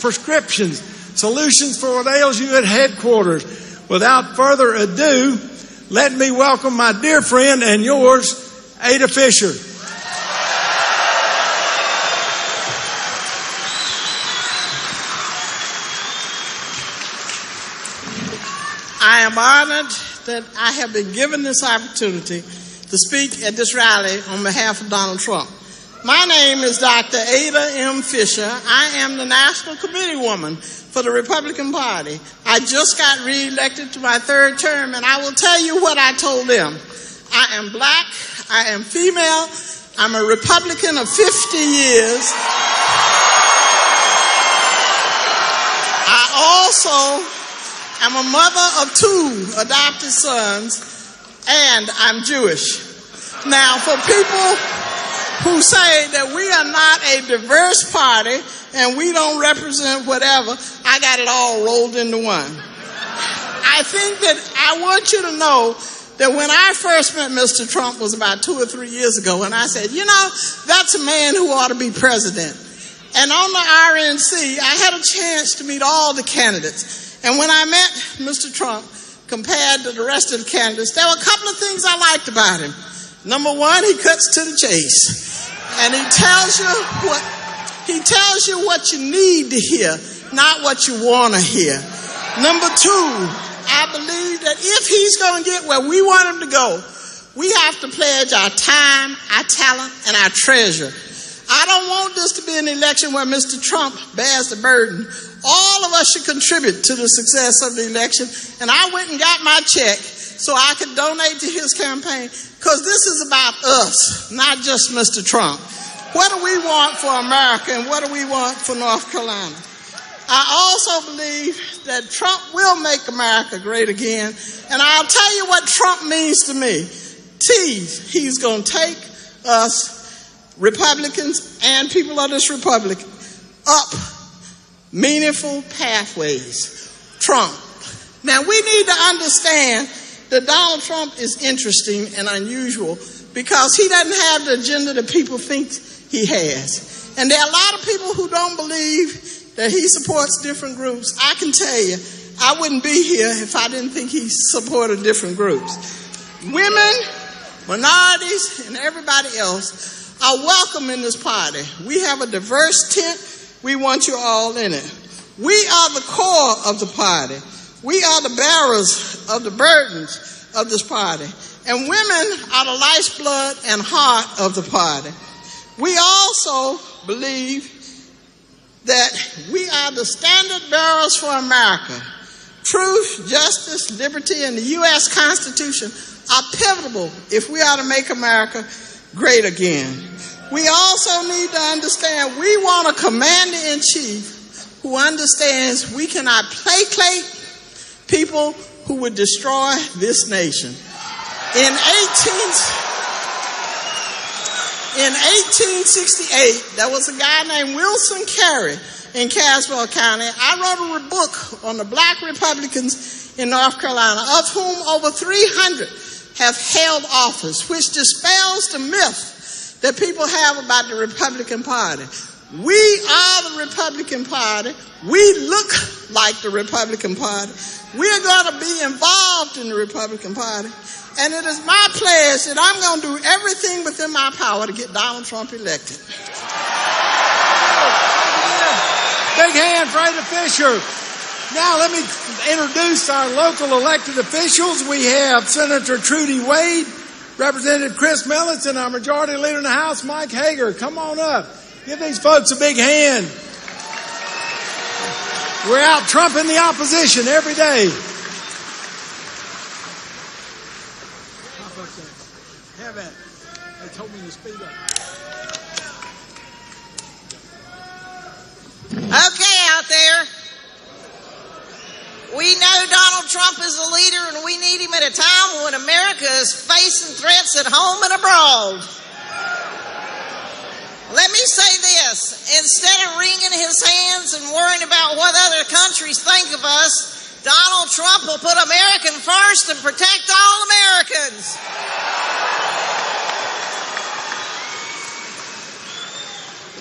prescriptions, solutions for what ails you at headquarters. Without further ado, let me welcome my dear friend and yours, Ada Fisher. I am honored that I have been given this opportunity to speak at this rally on behalf of Donald Trump. My name is Dr. Ada M. Fisher. I am the National Committee Woman for the Republican Party. I just got reelected to my third term, and I will tell you what I told them. I am black, I am female, I'm a Republican of 50 years. I also I'm a mother of 2 adopted sons, and I'm Jewish. Now, for people who say that we are not a diverse party and we don't represent whatever, I got it all rolled into one. I think that I want you to know that when I first met Mr. Trump was about 2 or 3 years ago, and I said, that's a man who ought to be president. And on the RNC, I had a chance to meet all the candidates. And when I met Mr. Trump, compared to the rest of the candidates, there were a couple of things I liked about him. Number one, he cuts to the chase. And he tells you what you need to hear, not what you want to hear. Number two, I believe that if he's going to get where we want him to go, we have to pledge our time, our talent, and our treasure. I don't want this to be an election where Mr. Trump bears the burden. All of us should contribute to the success of the election. And I went and got my check so I could donate to his campaign, because this is about us, not just Mr. Trump. What do we want for America, and what do we want for North Carolina? I also believe that Trump will make America great again. And I'll tell you what Trump means to me. He's going to take us, Republicans and people of this republic, up meaningful pathways. Trump. Now, we need to understand that Donald Trump is interesting and unusual because he doesn't have the agenda that people think he has. And there are a lot of people who don't believe that he supports different groups. I can tell you, I wouldn't be here if I didn't think he supported different groups. Women, minorities, and everybody else are welcome in this party. We have a diverse tent. We want you all in it. We are the core of the party. We are the bearers of the burdens of this party. And women are the lifeblood and heart of the party. We also believe that we are the standard bearers for America. Truth, justice, liberty, and the U.S. Constitution are pivotal if we are to make America great again. We also need to understand we want a commander-in-chief who understands we cannot placate people who would destroy this nation. In 1868, there was a guy named Wilson Carey in Caswell County. I wrote a book on the black Republicans in North Carolina, of whom over 300 have held office, which dispels the myth that people have about the Republican Party. We are the Republican Party. We look like the Republican Party. We're going to be involved in the Republican Party. And it is my pledge that I'm going to do everything within my power to get Donald Trump elected. Big hand for Ada Fisher. Now let me introduce our local elected officials. We have Senator Trudy Wade, Representative Chris Millets, and our Majority Leader in the House, Mike Hager. Come on up. Give these folks a big hand. We're out trumping the opposition every day. Have at it. They told me to speed up. Okay, out there. We know Donald Trump is a leader, and we need him at a time when America is facing threats at home and abroad. Let me say this. Instead of wringing his hands and worrying about what other countries think of us, Donald Trump will put American first and protect all Americans.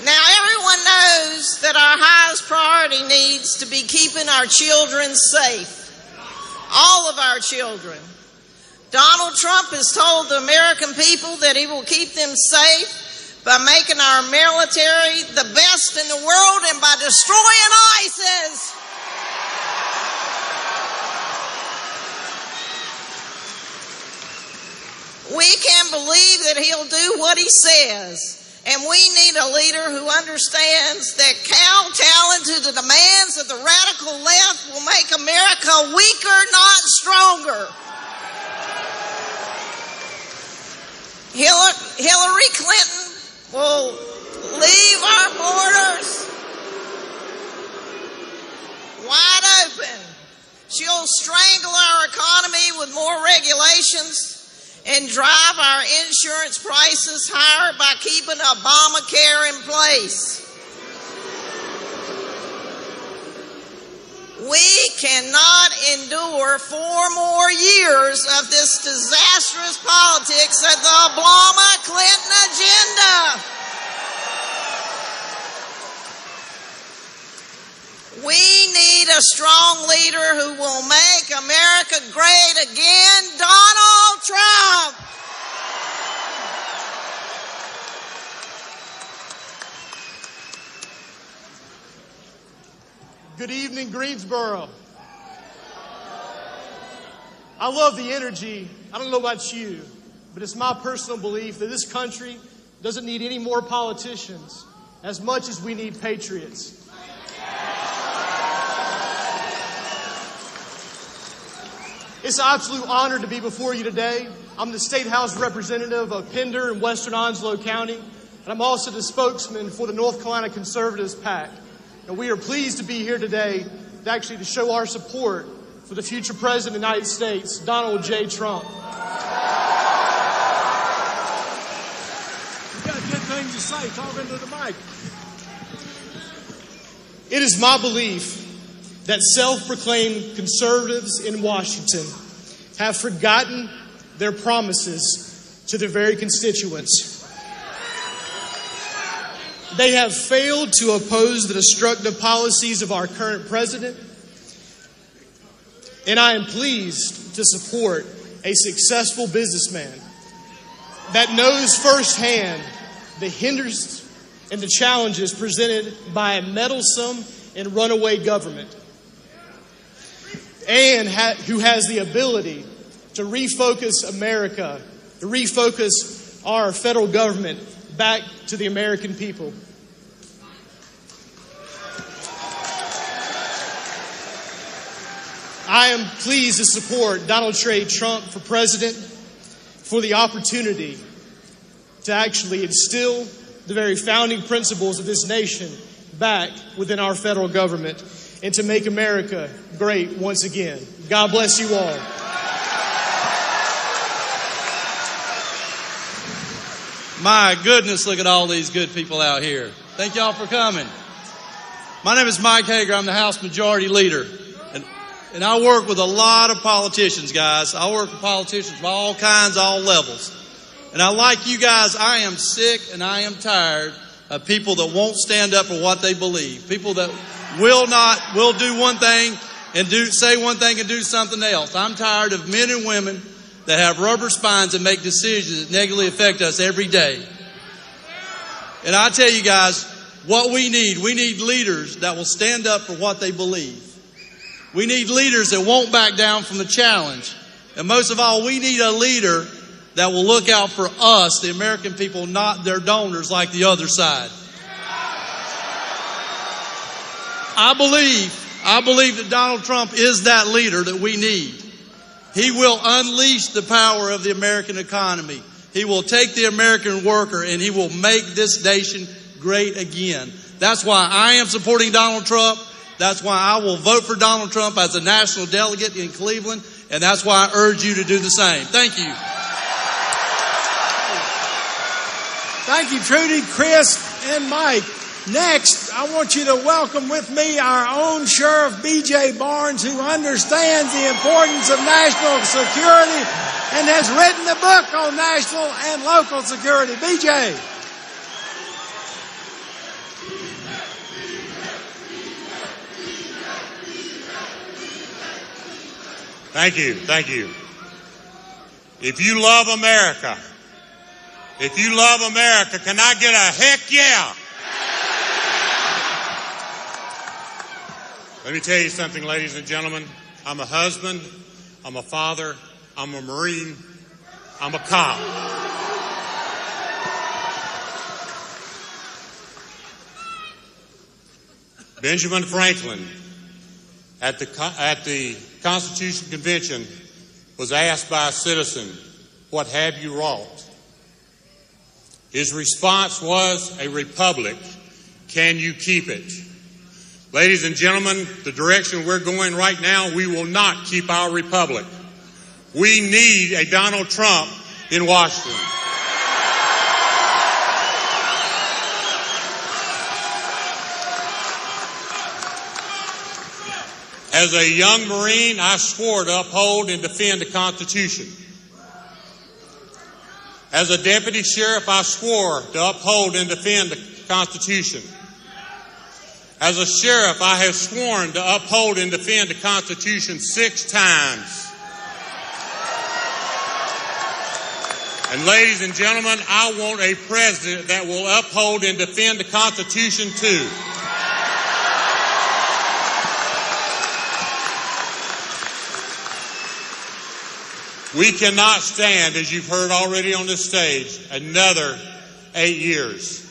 Now, everyone Everyone knows that our highest priority needs to be keeping our children safe. All of our children. Donald Trump has told the American people that he will keep them safe by making our military the best in the world and by destroying ISIS. We can believe that he'll do what he says. And we need a leader who understands that kowtowing to the demands of the radical left will make America weaker, not stronger. Hillary Clinton will leave our borders wide open. She'll strangle our economy with more regulations and drive our insurance prices higher by keeping Obamacare in place. We cannot endure 4 more years of this disastrous politics of the Obama-Clinton agenda. We need a strong leader who will make America great again, Donald Trump. Good evening, Greensboro. I love the energy. I don't know about you, but it's my personal belief that this country doesn't need any more politicians as much as we need patriots. It's an absolute honor to be before you today. I'm the State House representative of Pender in Western Onslow County, and I'm also the spokesman for the North Carolina Conservatives PAC. And we are pleased to be here today to show our support for the future President of the United States, Donald J. Trump. You got good things to say. Talk into the mic. It is my belief that self-proclaimed conservatives in Washington have forgotten their promises to their very constituents. They have failed to oppose the destructive policies of our current president, and I am pleased to support a successful businessman that knows firsthand the hindrances and the challenges presented by a meddlesome and runaway government, and who has the ability to refocus America, to refocus our federal government back to the American people. I am pleased to support Donald J. Trump for president for the opportunity to actually instill the very founding principles of this nation back within our federal government and to make America great once again. God bless you all. My goodness, look at all these good people out here. Thank y'all for coming. My name is Mike Hager. I'm the House Majority Leader. And I work with a lot of politicians, guys. I work with politicians of all kinds, all levels. And I like you guys, I am sick and I am tired of people that won't stand up for what they believe. People that will do one thing and say one thing and do something else. I'm tired of men and women that have rubber spines and make decisions that negatively affect us every day. And I tell you guys, what we need leaders that will stand up for what they believe. We need leaders that won't back down from the challenge. And most of all, we need a leader that will look out for us, the American people, not their donors like the other side. I believe that Donald Trump is that leader that we need. He will unleash the power of the American economy. He will take the American worker and he will make this nation great again. That's why I am supporting Donald Trump. That's why I will vote for Donald Trump as a national delegate in Cleveland. And that's why I urge you to do the same. Thank you. Thank you, Trudy, Chris, and Mike. Next, I want you to welcome with me our own Sheriff B.J. Barnes, who understands the importance of national security and has written a book on national and local security. B.J. Thank you. Thank you. If you love America, can I get a heck yeah? Let me tell you something, ladies and gentlemen. I'm a husband, I'm a father, I'm a Marine, I'm a cop. Benjamin Franklin, at the Constitution Convention, was asked by a citizen, "What have you wrought?" His response was, "A republic. Can you keep it?" Ladies and gentlemen, the direction we're going right now, we will not keep our republic. We need a Donald Trump in Washington. As a young Marine, I swore to uphold and defend the Constitution. As a deputy sheriff, I swore to uphold and defend the Constitution. As a sheriff, I have sworn to uphold and defend the Constitution 6 times. And ladies and gentlemen, I want a president that will uphold and defend the Constitution too. We cannot stand, as you've heard already on this stage, another 8 years.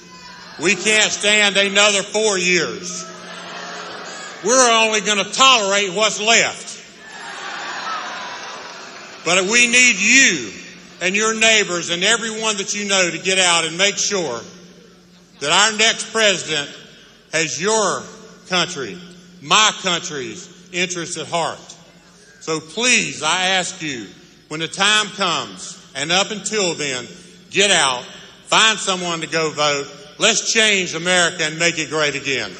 We can't stand another 4 years. We're only going to tolerate what's left. But we need you and your neighbors and everyone that you know to get out and make sure that our next president has your country, my country's interests at heart. So please, I ask you, when the time comes, and up until then, get out, find someone to go vote. Let's change America and make it great again.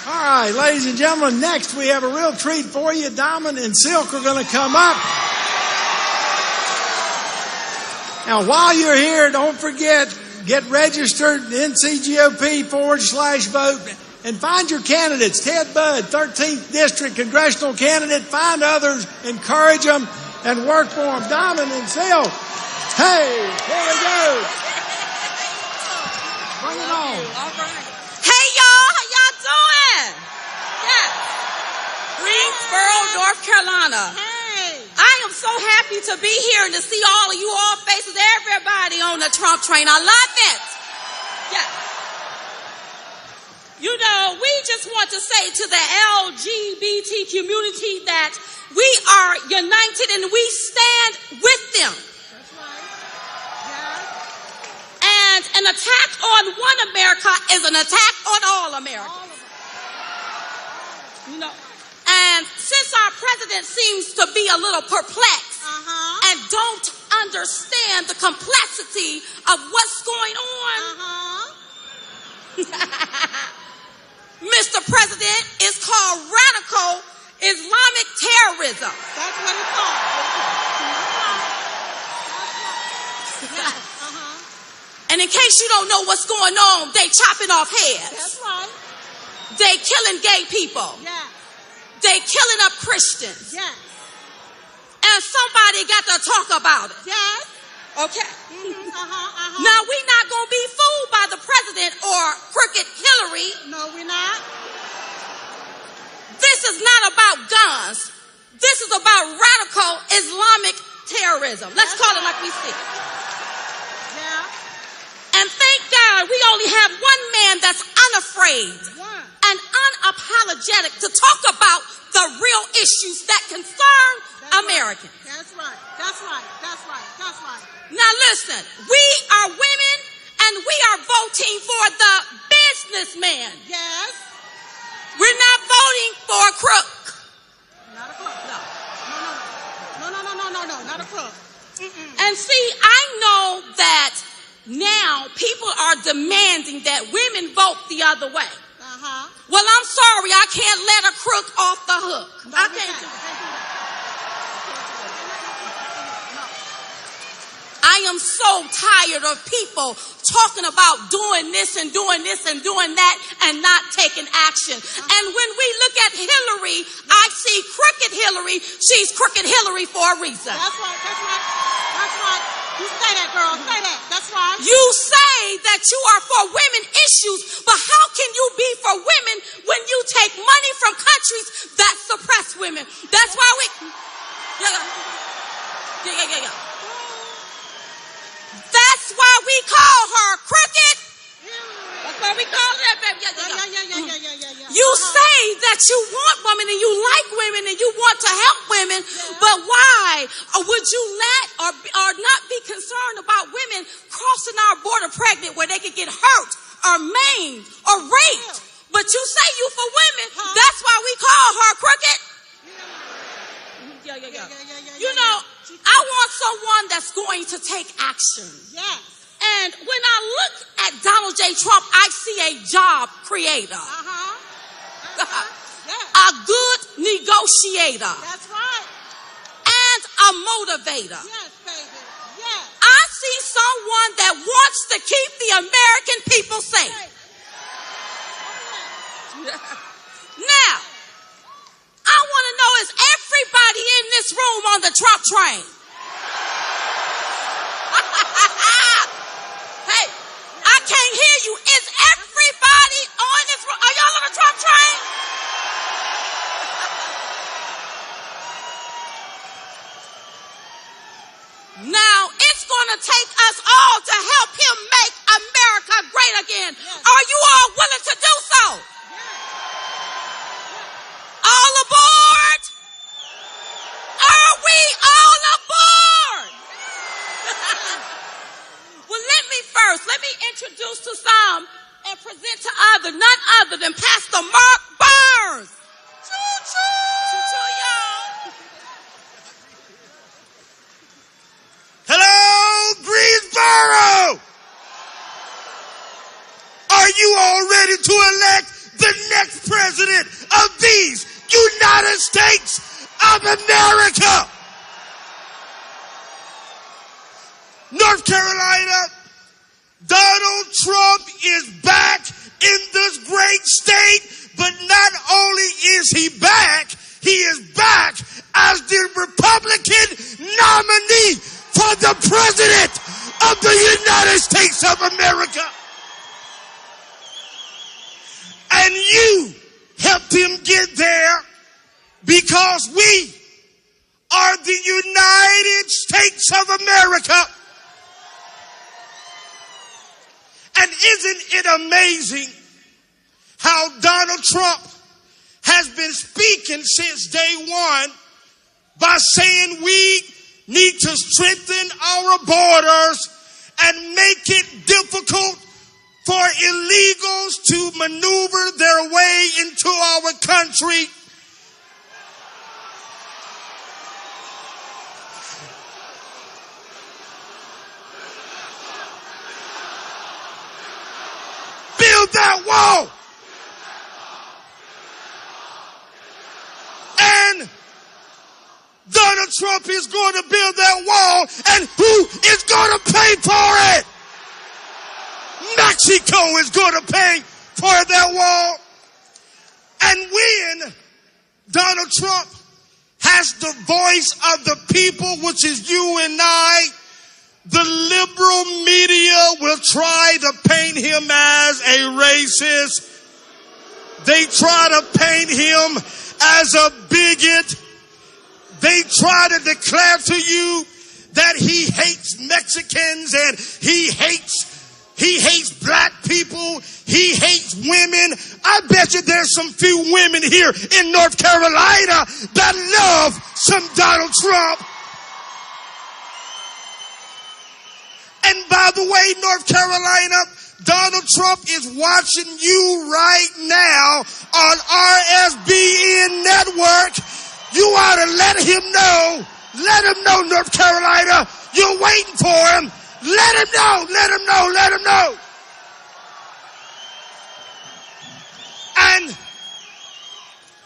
All right, ladies and gentlemen, next we have a real treat for you. Diamond and Silk are going to come up. Now, while you're here, don't forget, get registered, NCGOP/vote. And find your candidates. Ted Budd, 13th District Congressional candidate. Find others, encourage them, and work for them. Diamond and Silk. Hey, here we go. Bring it on. All right. Hey, y'all. How y'all doing? Yeah. Greensboro, North Carolina. Hey. I am so happy to be here and to see all of you all faces, everybody on the Trump train. I love it. Yeah. You know, we just want to say to the LGBT community that we are united and we stand with them. That's right. Yeah. And an attack on one America is an attack on all Americans. You know, and since our president seems to be a little perplexed and don't understand the complexity of what's going on, Mr. President, is called radical Islamic terrorism. That's what it's called. And in case you don't know what's going on, they chopping off heads. That's right. They killing gay people. Yeah. They killing up Christians. Yeah. And somebody got to talk about it. Yes. Okay. Now, we're not going to be fooled by the president or crooked Hillary. No, we're not. This is not about guns. This is about radical Islamic terrorism. Let's call it like we see it. Yeah. And thank God we only have one man that's unafraid and unapologetic to talk about the real issues that concern Americans. That's right. That's right. That's right. That's right. Now listen, we are women and we are voting for the businessman. Yes. We're not voting for a crook. Not a crook, no. No, not a crook. And see, I know that now people are demanding that women vote the other way. Well, I'm sorry, I can't let a crook off the hook. No, I can't do that. I am so tired of people talking about doing this and doing this and doing that and not taking action. And when we look at Hillary, I see crooked Hillary. She's crooked Hillary for a reason. That's right, that's right, that's right. You say that, girl, say that. That's right. You say that you are for women issues, but how can you be for women when you take money from countries that suppress women? That's why we... Yeah. That's why we call her crooked. That's why we call her that, baby. Yeah. You say that you want women and you like women and you want to help women, but why would you let or not be concerned about women crossing our border pregnant where they could get hurt or maimed or raped? But you say you for women. That's why we call her crooked. Yeah. You know, I want someone that's going to take action. Yes. And when I look at Donald J. Trump, I see a job creator. A good negotiator. That's right. And a motivator. Yes, baby. Yes. I see someone that wants to keep the American people safe. Now, I want to know, is everybody in this room on the Trump train? Hey, I can't hear you. Is everybody on this room? Are y'all on the Trump train? Now, it's going to take us all to help him make America great again. Are you all willing to do so? All aboard? Are we all aboard? Well, let me introduce to some and present to others, none other than Pastor Mark Burns. Choo-choo, y'all. Hello, Greensboro! Are you all ready to elect the next president of these United States of America? North Carolina, Donald Trump is back in this great state, but not only is he back as the Republican nominee for the president of the United States of America. And you helped him get there because we are the United States of America. And isn't it amazing how Donald Trump has been speaking since day one by saying we need to strengthen our borders and make it difficult for illegals to maneuver their way into our country. Build that wall. And Donald Trump is going to build that wall, and who is going to pay for it? Mexico is going to pay for that wall. And when Donald Trump has the voice of the people, which is you and I, the liberal media will try to paint him as a racist. They try to paint him as a bigot. They try to declare to you that he hates Mexicans and he hates black people. He hates women. I bet you there's some few women here in North Carolina that love some Donald Trump. And by the way, North Carolina, Donald Trump is watching you right now on RSBN Network. You ought to let him know. Let him know, North Carolina. You're waiting for him. Let him know. Let him know. Let him know. And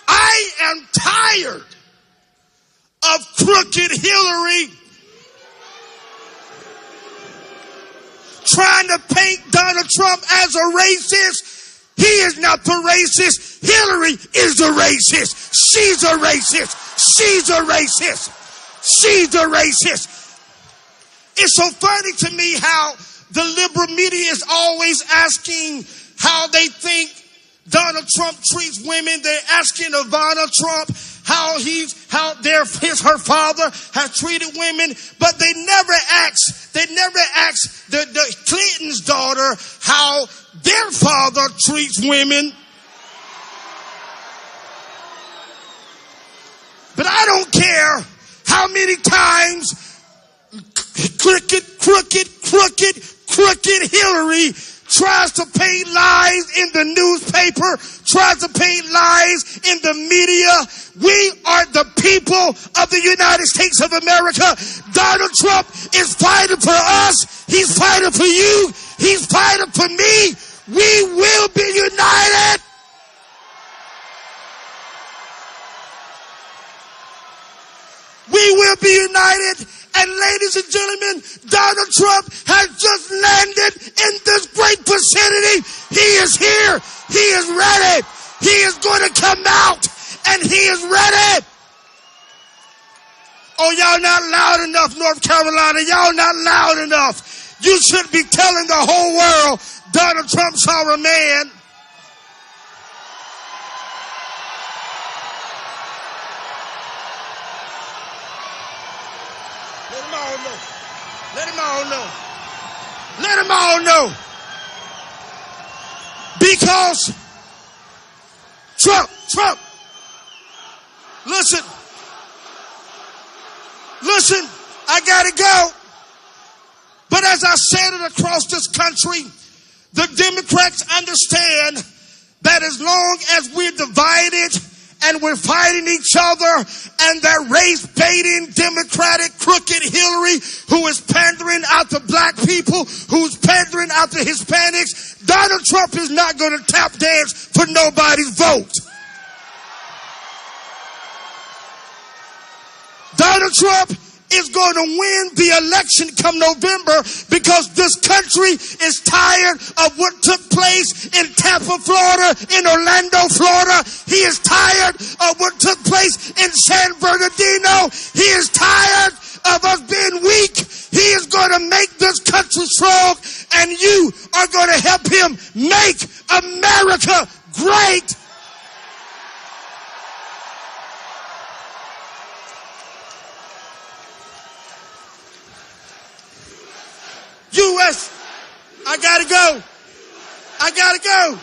I am tired of crooked Hillary trying to paint Donald Trump as a racist. He is not the racist. Hillary is the racist. She's a racist. She's a racist. She's a racist. It's so funny to me how the liberal media is always asking how they think Donald Trump treats women. They're asking Ivana Trump how her father has treated women, but they never ask the Clinton's daughter how their father treats women. But I don't care how many times crooked Hillary tries to paint lies in the newspaper, tries to paint lies in the media. We are the people of the United States of America. Donald Trump is fighting for us. He's fighting for you. He's fighting for me. We will be united. We will be united. And ladies and gentlemen, Donald Trump has just landed in this great vicinity. He is here. He is ready. He is going to come out, and he is ready. Oh, y'all not loud enough, North Carolina. Y'all not loud enough. You should be telling the whole world Donald Trump's our man. Let them all know. Let them all know. Because Trump. Listen, I gotta go. But as I said it across this country, the Democrats understand that as long as we're divided and we're fighting each other, and that race-baiting Democratic crooked Hillary, who is pandering out to black people, who's pandering out to Hispanics, Donald Trump is not going to tap dance for nobody's vote. Donald Trump is going to win the election come November because this country is tired of what took place in Tampa, Florida, in Orlando, Florida. He is tired of what took place in San Bernardino. He is tired of us being weak. He is going to make this country strong, and you are going to help him make America great. U.S. I gotta go.